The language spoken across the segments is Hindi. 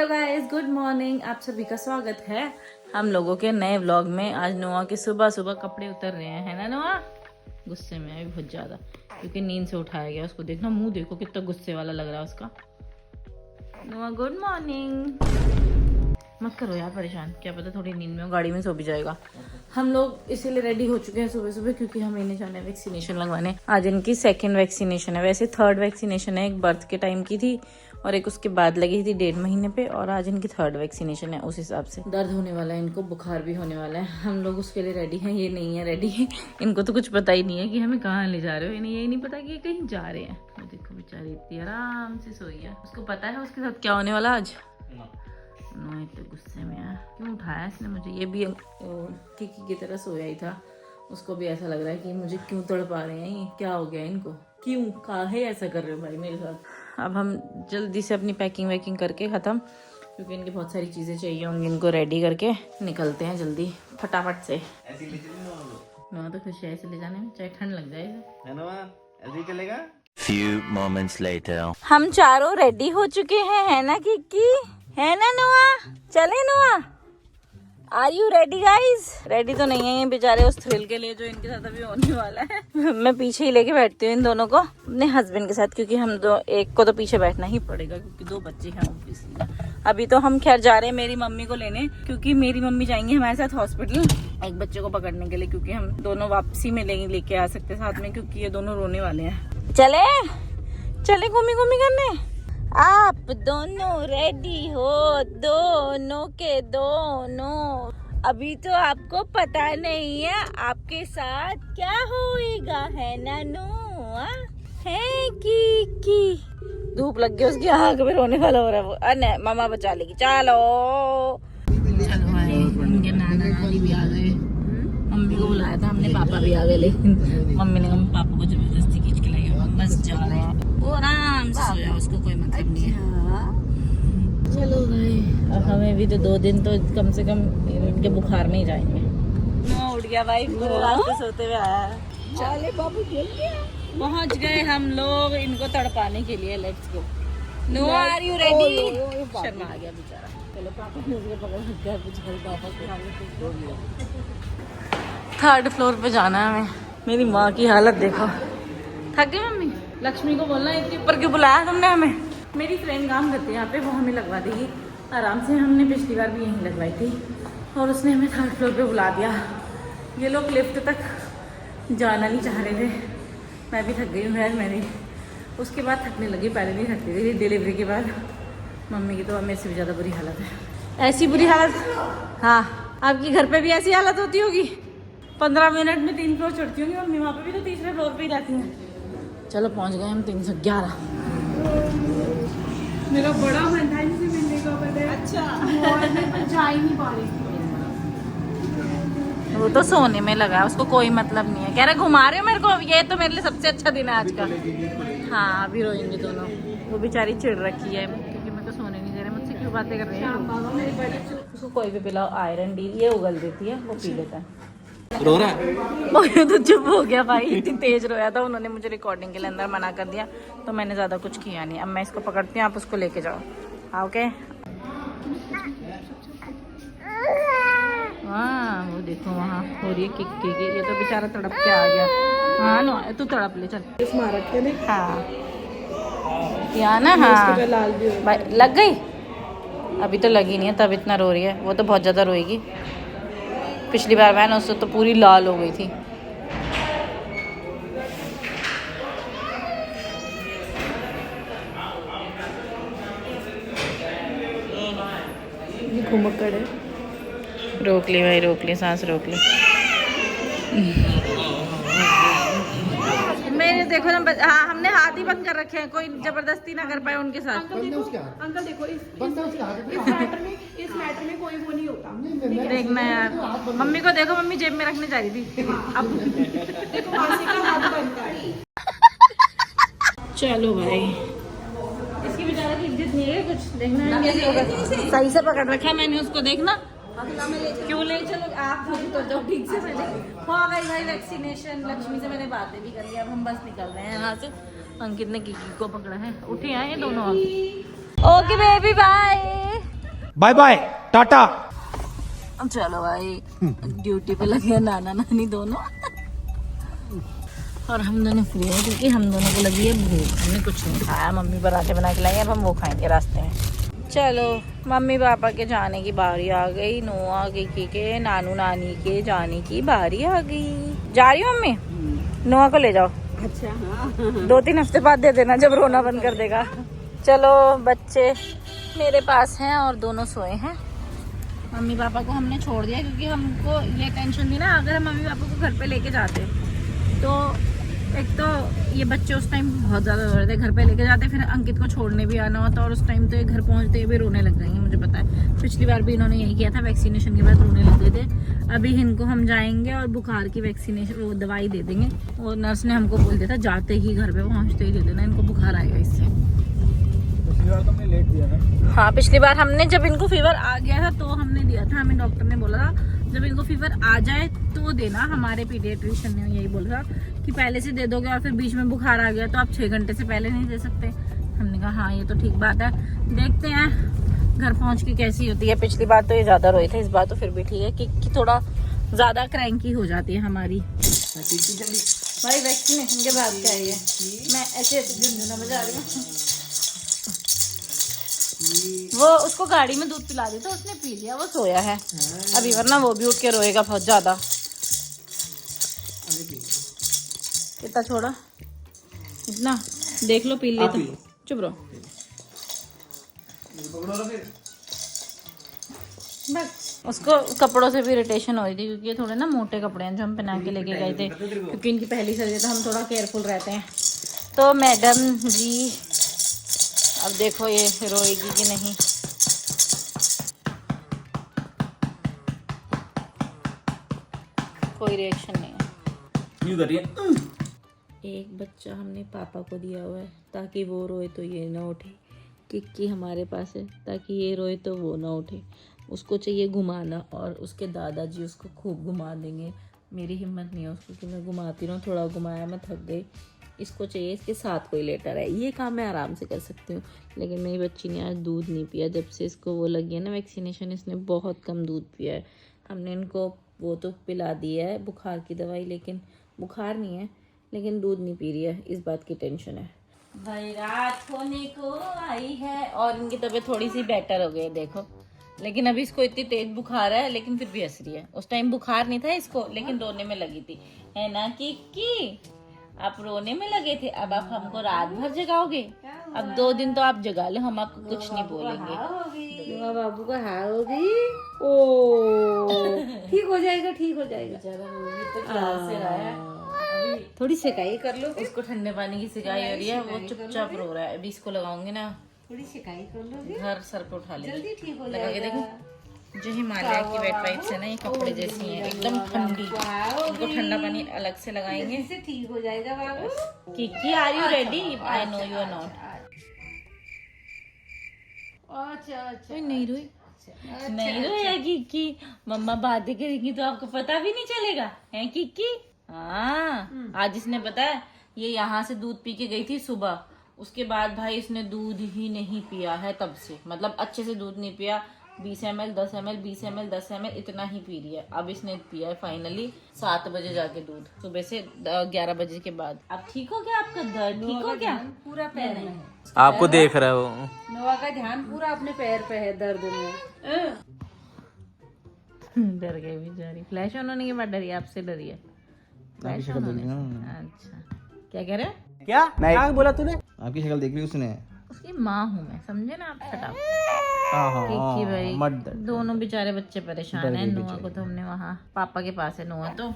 Hello guys, good morning. आप सभी का स्वागत है हम लोगों के नए व्लॉग में। आज नोआ के सुबह सुबह कपड़े उतर रहे हैं, है ना नोआ? गुस्से में है बहुत ज्यादा क्योंकि नींद से उठाया गया उसको। देखना मुंह देखो कितना गुस्से वाला लग रहा है उसका। नोआ गुड मॉर्निंग। मत करो यार परेशान, क्या पता थोड़ी नींद में हो, गाड़ी में सो भी जाएगा। हम लोग इसीलिए रेडी हो चुके हैं सुबह सुबह क्योंकि हम इन्हें जाना है वैक्सीनेशन लगवाने। आज इनकी सेकंड वैक्सीनेशन है, वैसे थर्ड वैक्सीनेशन है। एक बर्थ के टाइम की थी और एक उसके बाद लगी थी 1.5 महीने पे, और आज इनकी थर्ड वैक्सीनेशन है। उस हिसाब से दर्द होने वाला है इनको, बुखार भी होने वाला है। हम लोग उसके लिए रेडी हैं, ये नहीं है रेडी। इनको तो कुछ पता ही नहीं है कि हमें कहाँ ले जा रहे हो, इन्हें यही नहीं पता कि ये कहीं जा रहे हैं। वो देखो बेचारी इतनी आराम से सोई है, उसको पता है उसके साथ क्या होने वाला आज। नो इतने गुस्से में है, क्यों उठाया इसने मुझे? ये भी किकी की तरह सोया ही था, उसको भी ऐसा लग रहा है कि मुझे क्यों तड़पा रहे हैं, ये क्या हो गया इनको, क्यों काहे ऐसा कर रहे हो भाई मेरे साथ। अब हम जल्दी से अपनी पैकिंग वैकिंग करके ख़त्म, क्योंकि इनकी बहुत सारी चीज़ें चाहिए होंगी, इनको रेडी करके निकलते हैं जल्दी फटाफट से। ना तो खुश है ऐसे ले जाने में, चाहे ठंड लग जाए है ना, ऐसे ही चलेगा। Few moments later. हम चारों रेडी हो चुके हैं, है ना किक्की, है ना नोआ? चले Noah, are you ready guys? Ready तो नहीं है ये बेचारे उस थ्रिल के लिए जो इनके साथ अभी होने वाला है। मैं पीछे ही लेके बैठती हूँ इन दोनों को अपने हस्बैंड के साथ, क्योंकि हम दो एक को तो पीछे बैठना ही पड़ेगा क्योंकि 2 बच्चे हैं ऑब्वियसली। अभी तो हम खैर जा रहे हैं मेरी मम्मी को लेने, क्योंकि मेरी मम्मी जाएंगी हमारे साथ हॉस्पिटल एक बच्चे को पकड़ने के लिए, क्योंकि हम दोनों वापसी में लेके आ सकते साथ में, क्योंकि ये दोनों रोने वाले हैं। चले चले घूमी घूमी करने। आप दोनों रेडी हो, दोनों के दोनों। अभी तो आपको पता नहीं है आपके साथ क्या होएगा, है ना नोआ? है की धूप लग गई उसकी आँख में, रोने वाला हो रहा है वो। अरे मामा बचा लेगी, चलो चलो भाई। उनके नाना नानी भी आ गए, मम्मी को बुलाया था हमने, पापा भी आ गए, लेकिन मम्मी ने कहा पापा को जबरदस्ती खींच के लाई, बस जा रहे हैं। वो आराम से सोया, उसको कोई मतलब नहीं है। चलो भाई, अब हमें भी तो 2 दिन तो कम से कम इनके बुखार में ही जाएंगे। नो उठ गया भाई, पूरे रात से सोते हुए आया है। चले बाबू जल गया। पहुंच गए हम लोग इनको तड़पाने के लिए। Let's go. No are you ready? Sharma आ गया बेचारा। चलो पापा ने उसको पकड़ रखा है, पापा को 3rd फ्लोर पे जाना है हमें। मेरी माँ की हालत देखो, थक गई मम्मी। लक्ष्मी को बोलना इतनी ऊपर क्यों बुलाया तुमने हमें? मेरी फ्रेंड काम करती है यहाँ पे, वो हमें लगवा देगी आराम से। हमने पिछली बार भी यहीं लगवाई थी और उसने हमें 3rd फ्लोर पे बुला दिया। ये लोग लिफ्ट तक जाना नहीं चाह रहे थे। मैं भी थक गई हूँ यार, मैंने उसके बाद थकने लगी, पहले नहीं थकती थी डिलीवरी के बाद। मम्मी की तो अब मेरे से भी ज़्यादा बुरी हालत है। ऐसी बुरी हालत, हाँ आपके घर पे भी ऐसी हालत होती होगी? 15 मिनट में 3 फ्लोर चढ़ती होंगी मम्मी, वहाँ पे भी तो 3रे फ्लोर पे ही रहती हैं। चलो पहुँच गए हम 311। मेरा बड़ा मन था इनसे मिलने का, पता है। अच्छा मैं जा ही नहीं पा रही थी। वो तो सोने में लगा है, उसको कोई मतलब नहीं है। कह रहे घुमा रहे हो मेरे को, ये तो मेरे लिए सबसे अच्छा दिन है आज का। हाँ अभी रोएंगे दोनों। वो बेचारी चिढ़ रखी है क्योंकि मैं तो सोने नहीं दे रहे, मुझसे क्यों बातें कर रहे हैं। उसको कोई भी पिलाओ, आयरन डी ये उगल देती है, वो पी लेता है। रो रहा है? तो चुप हो गया भाई, इतनी तेज रोया था। उन्होंने मुझे रिकॉर्डिंग के लिए अंदर मना कर दिया, तो मैंने ज्यादा कुछ किया नहीं। अब मैं इसको पकड़ती हूँ, आप उसको लेके जाओ। हाँ ओके। हाँ वो देखो वहाँ हो रही है किक्की की, ये तो बेचारा तड़प के आ गया। हाँ नो तू तड़प ले चल। हाँ या ना, हाँ भाई लग गई? अभी तो लगी नहीं है, तब इतना रो रही है। वो तो बहुत ज्यादा रोएगी। पिछली बार मैंने उससे तो पूरी लाल हो गई थी। घुमक्कड़ है। रोक ली भाई, रोक ली, सांस रोक ली। मेरे देखो ना, हाँ हमने हाथ ही बंद कर रखे हैं, कोई जबरदस्ती ना कर पाए उनके साथ। अंकल देखो इस मैटर में कोई वो नहीं होता। देखना यार, मम्मी को देखो, मम्मी जेब में रखने जा रही थी। अब देखो मासी का हाथ बनता है। चलो भाई, इसकी बेचारा की इज्जत नहीं है कुछ। देखना है कैसे होगा, सही से पकड़ रखा है मैंने उसको। देखना क्यों ले चलो आप तो जाओ ठीक से। मैंने हो गई भाई वैक्सीनेशन, लक्ष्मी से मैंने बातें भी कर ली। अब हम बस निकल रहे हैं यहाँ से। अंकित ने किकी को पकड़ा है, उठे आए दोनों। Okay baby bye. Bye bye ta-ta. चलो भाई ड्यूटी पे लगे हैं नाना नानी दोनों और हम दोनों फ्री हैं क्योंकि हम दोनों को लगी है भूख। हमने कुछ नहीं खाया, मम्मी पराठे बना के लाई अब हम वो खाएंगे रास्ते में। चलो मम्मी पापा के जाने की बारी आ गई, नोआ के नानू नानी के जाने की बारी आ गई। जा रही हूँ मम्मी, नोआ को ले जाओ। अच्छा हाँ 2-3 हफ्ते बाद दे देना जब रोना बंद कर देगा। चलो बच्चे मेरे पास हैं और दोनों सोए हैं। मम्मी पापा को हमने छोड़ दिया क्योंकि हमको ये टेंशन थी ना, अगर हम मम्मी पापा को घर पे लेके जाते तो एक तो ये बच्चे उस टाइम बहुत ज़्यादा रो रहे थे, घर पे लेके जाते फिर अंकित को छोड़ने भी आना होता और उस टाइम तो ये घर पहुंचते ही भी रोने लग जाएंगे। मुझे पता है पिछली बार भी इन्होंने यही किया था, वैक्सीनेशन के बाद रोने लग गए थे। अभी इनको हम जाएंगे और बुखार की वैक्सीनेशन वो दवाई दे देंगे और नर्स ने हमको बोल दिया था जाते ही घर पे पहुँचते ही दे देना, इनको बुखार आएगा इससे। पिछली बार तो हमने लेट दिया था। हाँ पिछली बार हमने जब इनको फीवर आ गया था तो हमने दिया था, हमें डॉक्टर ने बोला था जब इनको फीवर आ जाए तो देना। हमारे पीडियाट्रिशियन ने यही बोला था कि पहले से दे दोगे और फिर बीच में बुखार आ गया तो आप 6 घंटे से पहले नहीं दे सकते। हमने कहा हाँ ये तो ठीक बात है, देखते हैं घर पहुंच के कैसी होती है। पिछली बार तो ये ज्यादा रोए थे, इस बार तो फिर भी ठीक है कि थोड़ा ज्यादा क्रैंकी हो जाती है हमारी। भाई वैक्सीनेशन के बाद क्या है, मैं ऐसे झुनझुना बजा रही हूँ। वो उसको गाड़ी में दूध पिला दिया था, उसने पी लिया, वो सोया है अभी, वरना वो भी उठ के रोएगा बहुत ज्यादा। कितना छोड़ा इतना देख लो, पी लेता। चुप रहो बस। उसको कपड़ों से भी इरिटेशन हो रही थी क्योंकि ये थोड़े ना मोटे कपड़े हैं जो हम पहना के लेके गए थे क्योंकि इनकी पहली सर्दी तो हम थोड़ा केयरफुल रहते हैं। तो मैडम जी अब देखो ये रोएगी कि नहीं। कोई रिएक्शन नहीं है। यूं कर रही है। एक बच्चा हमने पापा को दिया हुआ है ताकि वो रोए तो ये ना उठे। किक्की हमारे पास है ताकि ये रोए तो वो ना उठे। उसको चाहिए घुमाना और उसके दादाजी उसको खूब घुमा देंगे। मेरी हिम्मत नहीं है उसको कि मैं घुमाती रहूँ, थोड़ा घुमाया मैं थक गई। इसको चाहिए इसके साथ कोई लेटर है, ये काम मैं आराम से कर सकती हूँ। लेकिन मेरी बच्ची ने आज दूध नहीं पिया, जब से इसको वो लगी है ना वैक्सीनेशन, इसने बहुत कम दूध पिया है। हमने इनको वो तो पिला दिया है बुखार की दवाई, लेकिन बुखार नहीं है, लेकिन दूध नहीं पी रही है, इस बात की टेंशन है। भाई रात होने को आई है और इनकी तबीयत थोड़ी सी बेटर हो गई है देखो, लेकिन अभी इसको इतनी तेज बुखार है लेकिन फिर भी हंस रही है। उस टाइम बुखार नहीं था इसको लेकिन रोने में लगी थी, है ना कि आप रोने में लगे थे। अब आप हमको रात भर जगाओगे, अब 2 दिन तो आप जगा लो, हम आपको कुछ नहीं बोलेंगे। बाबू का हाँ होगी, ओ ठीक हो जाएगा, ठीक हो जाएगा। तो क्लास से रहा है, थोड़ी सिकाई कर लो। इसको ठंडे पानी की सिकाई हो रही है, वो चुपचाप रो रहा है। अभी इसको लगाऊंगी ना, थोड़ी सिकाई कर लो, घर सर पे उठा लेगी, जल्दी ठीक हो लगा के देखो। जो हिमालय की वेट वाइप्स है ना, ये कपड़े जैसी हैं, एकदम ठंडी। इनको ठंडा पानी अलग से लगाएंगे, इससे ठीक हो जाएगा बाबू। Kiki are you ready? I know you are not. अच्छा नहीं रोई, नहीं रोया किकी। मम्मा बातें करेंगी तो आपको पता भी नहीं चलेगा, है किकी? हाँ आज इसने पता है, ये यहाँ से दूध पी के गई थी सुबह, उसके बाद भाई इसने दूध ही नहीं पिया है तब से, मतलब अच्छे से दूध नहीं पिया। 20 ml 10 ml 20 ml 10 ml इतना ही पी रही है। अब इसने पिया है फाइनली 7 बजे जाके दूध, सुबह से 11 बजे के बाद। अब ठीक हो गया आपका दर्द? ठीक हो गया पूरा पैर में है, आपको देख रहा हो। नोआ का ध्यान पूरा अपने पैर पे है दर्द में। डर गई बेचारी। फ्लैश ऑन होने के बाद डरी, आपसे डरी है? फ्लैश ऑन होने। अच्छा क्या कह रहे हो? क्या बोला तूने? आपकी शक्ल देख ली उसने। उसकी माँ हूँ मैं, समझे ना आप? फटाफट हाँ भाई मत डर। दोनों बेचारे बच्चे परेशान हैं। नोआ को तो हमने वहाँ पापा के पास है नोआ तो,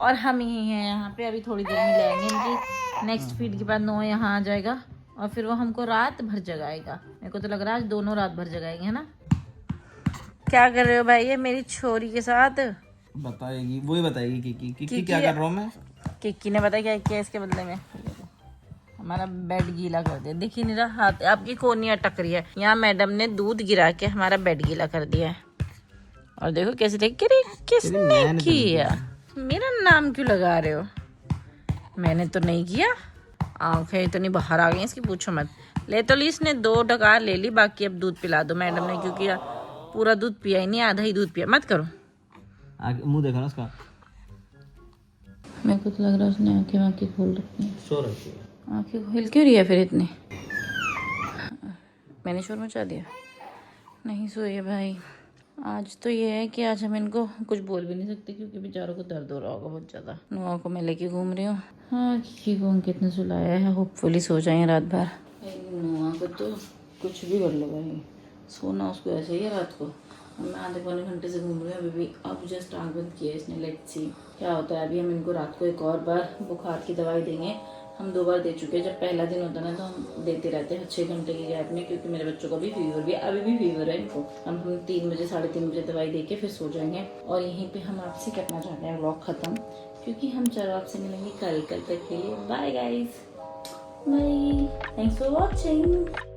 और हम ही हैं यहाँ पे। अभी थोड़ी देर में लाएंगे इनकी नेक्स्ट फीड के बाद नोआ यहाँ आ जाएगा और फिर वो हमको रात भर जगाएगा। मेरे को तो लग रहा है आज दोनों रात भर जगाएंगे, है ना? क्या कर रहे हो भाई ये मेरी छोरी के साथ? बताएगी, वही बताएगी कि क्या कर रहा हूँ मैं। किक्की ने बताया क्या किया इसके बदले में? हमारा बेड गीला कर दिया, दिख ही नहीं रहा, हाथ आपकी कोनी अटक रही है। यहाँ मैडम ने दूध गिरा के हमारा बेड गीला कर दिया है। और देखो कैसे देख के किसने किया? मेरा नाम क्यों लगा रहे हो? मैंने तो नहीं किया। आंखें इतनी बाहर आ गई इसकी पूछो मत। ले तो ली इसने 2 डकार ले ली, बाकी अब दूध पिला दो मैडम ने, क्योंकि पूरा दूध पिया ही नहीं, आधा ही दूध पिया। मत करो, मुंह देखो ना उसका। मेरे को तो लग रहा है उसने आंखें खोल रखी हैं। सो रखी है। आंखें हिल क्यों रही है फिर इतनी? मैंने शोर मचा दिया? नहीं सोए भाई। आज तो ये है कि आज हम इनको कुछ बोल भी नहीं सकते, क्योंकि बेचारों को दर्द हो रहा होगा बहुत ज़्यादा। नुआ को मैं लेके घूम रही हूँ। हाँ, किसी को अंकित ने सुलाया है, होपफुली सो जाए रात भर। नुआ को तो कुछ भी कर लो भाई, सोना उसको ऐसे ही है रात को। मैं आधे पौने घंटे से घूम रही हूँ अभी भी। अब जस्ट आँख बंद किया इसने, लेट्स सी क्या होता है। अभी हम इनको रात को एक और बार बुखार की दवाई देंगे। हम 2 बार दे चुके हैं। जब पहला दिन होता है ना तो हम देते रहते हैं 6 घंटे के गैप में, क्योंकि मेरे बच्चों का भी फीवर भी, अभी भी फीवर है इनको। हम 3 बजे 3:30 बजे दवाई दे के फिर सो जाएंगे। और यहीं पे हम आपसे करना चाहते हैं व्लॉग ख़त्म, क्योंकि हम चलो आपसे मिलेंगे कल तक के लिए। Bye guys, bye, thanks for watching.